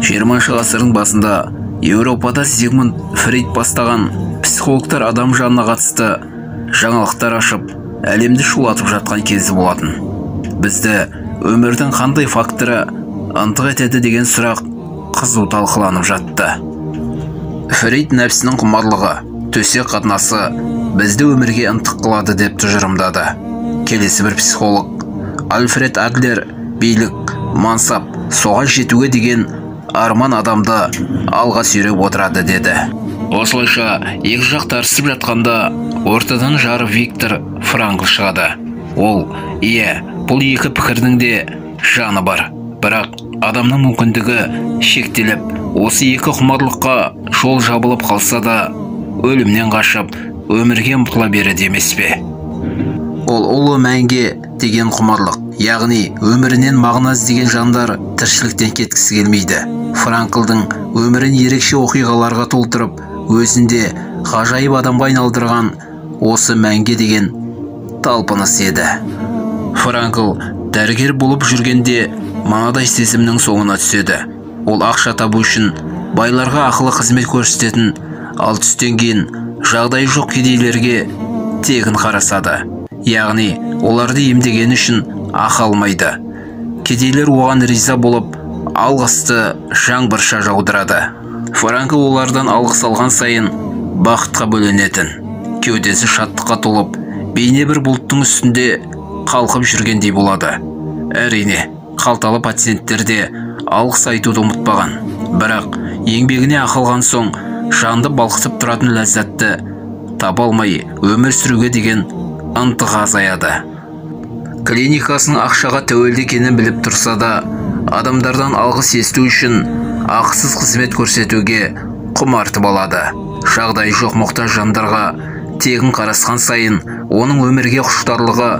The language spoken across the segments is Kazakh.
20 ғасырдың басында Еуропада Зигмунд Фрейд бастаған психологтар адам жанына қатысты жаңалықтар ашып, әлемді шулатып жатқан кезі болатын. Бізді өмірдің қандай факторы ынтық етеді деген сұрақ қызу талқыланып жатты. Фрейд нәпсінің құмарлығы, төсек қатынасы бізді өмірге ынтық қылады деп тұжырымдады. Келесі бір психолог Альфред Адлер билік, мансап, соған жетуге деген арман адамды алға сүйреп отырады деді. Осылайша екі жақ тартысып жатқанда ортадан жары Виктор Франкл шығады. Ол, бұл екі пікірдің де жаны бар, бірақ адамның мүмкіндігі шектеліп, осы екі құмарлыққа жол жабылып қалса да, өлімнен қашып, өмірге ұмтыла береді емес пе? Ол ұлы мәнге деген құмарлық, яғни өмірінен мағына іздеген жандар тіршіліктен кеткісі келмейді. Франклдың өмірін ерекше оқиғаларға толтырып, өзінде ғажайып адамға айналдырған осы мәнге деген талпыныс еді. Франкл дәрігер болып жүргенде мынадай сезімнің соңына түседі. Ол ақша табу үшін байларға ақылы қызмет көрсететін, ал түстен кейін жағдайы жоқ кедейлерге тегін қарасады. Яғни оларды емдеген үшін ақы алмайды. Кедейлер оған риза болып, алғысты жаңбырша жаудырады. Франкл олардан алғыс алған сайын бақытқа бөленетін. Кеудесі шаттыққа толып, бейне бір бұлттың үстінде қалқып жүргендей болады. Әрине, қалталы пациенттер де алғыс айтуды ұмытпаған. Бірақ еңбегіне ақылған соң жанды балқытып тұратын ләззатты таба алмай өмір сүруге деген ынтығы азаяды. Клиникасының ақшаға тәуелді екенін біліп тұрса да, адамдардан алғыс есту үшін ақысыз қызмет көрсетуге құмартып алады. Жағдайы жоқ мұқтаж жандарға тегін қарасқан сайын оның өмірге құштарлығы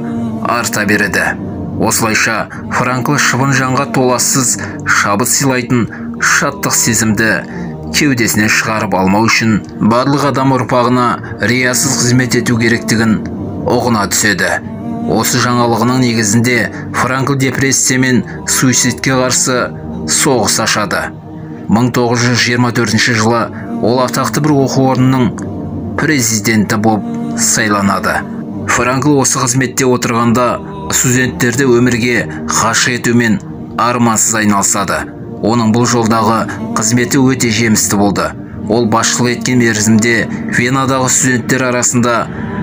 арта береді. Осылайша Франкл шыбын жанға толассыз шабыт сыйлайтын шаттық сезімді кеудесінен шығарып алмау үшін барлық адам ұрпағына риясыз қызмет ету керектігін ұғына түседі. Осы жаңалығының негізінде Франкл депрессия мен суицидке қарсы соғыс ашады. 1924 жылы ол атақты бір оқу орнының президенті болып сайланады. Франкл осы қызметте отырғанда студенттерді өмірге ғашық етумен армансыз айналысады. Оның бұл жолдағы қызметі өте жемісті болды. Ол басшылық еткен мерзімде Венадағы студенттер арасында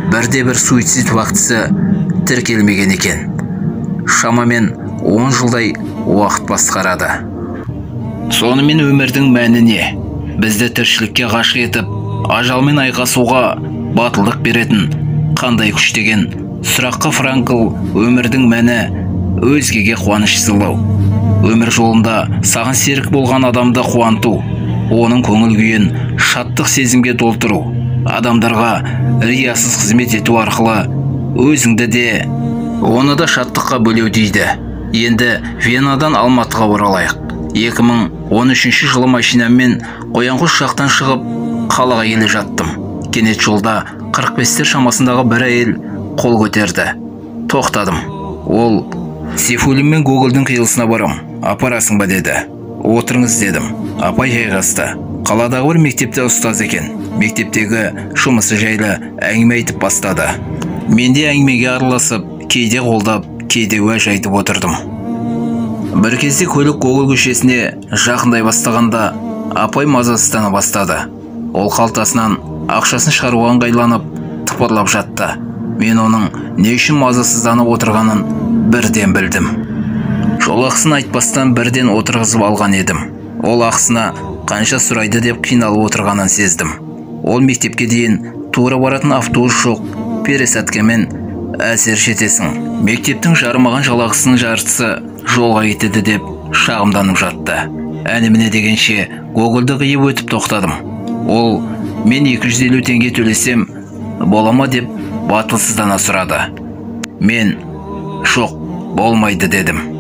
бірде-бір суицид фактісі тіркелмеген екен. Шамамен 10 жылдай уақыт басқарады. Сонымен өмірдің мәні не? Бізді тіршілікке ғашық етіп, ажалмен айқасуға батылдық беретін қандай күш деген сұраққа Франкл өмірдің мәні өзгеге қуаныш сыйлау. Өмір жолында саған серік болған адамды қуанту, оның көңіл күйін шаттық сезімге толтыру, адамдарға риясыз қызмет ету арқылы өзіңді де, оны да шаттыққа бөлеу дейді. Енді Венадан Алматыға оралайық. 2013 жылы машинамен Қоянқұс жақтан шығып, қалаға келе жаттым. Кенет жолда 45-тер шамасындағы бір әйел қол көтерді. Тоқтадым. Ол, Сейфуллин мен Гогольдің қиылысына барам, апарасың ба деді. Отырыңыз дедім. Апай жайғасты. Қаладағы бір мектепте ұстаз екен. Мектептегі жұмысы жайлы әңгіме айтып бастады. Мен де әңгімеге араласып, кейде қолдап, кейде уәж айтып отырдым. Бір кезде көлік Гогол көшесіне жақындай бастағанда апай мазасыздана бастады. Ол қалтасынан ақшасын шығаруға ыңғайланып, тыпырлап жатты. Мен оның не үшін мазасызданып отырғанын бірден білдім. Жол ақысын айтпастан бірден отырғызып алған едім. Ол ақысына қанша сұрайды деп қиналып отырғанын сездім. Ол мектепке дейін тура баратын автобус жоқ, пересадкамен әсер шетесің. Мектептің жарымаған жалақысының жартысы жолға кетеді деп шағымданып жатты. Әне-міне дегенше Гогольді қиып өтіп тоқтадым. Ол, мен 250 теңге төлесем бола ма деп батылсыздана сұрады. Мен, жоқ, болмайды дедім.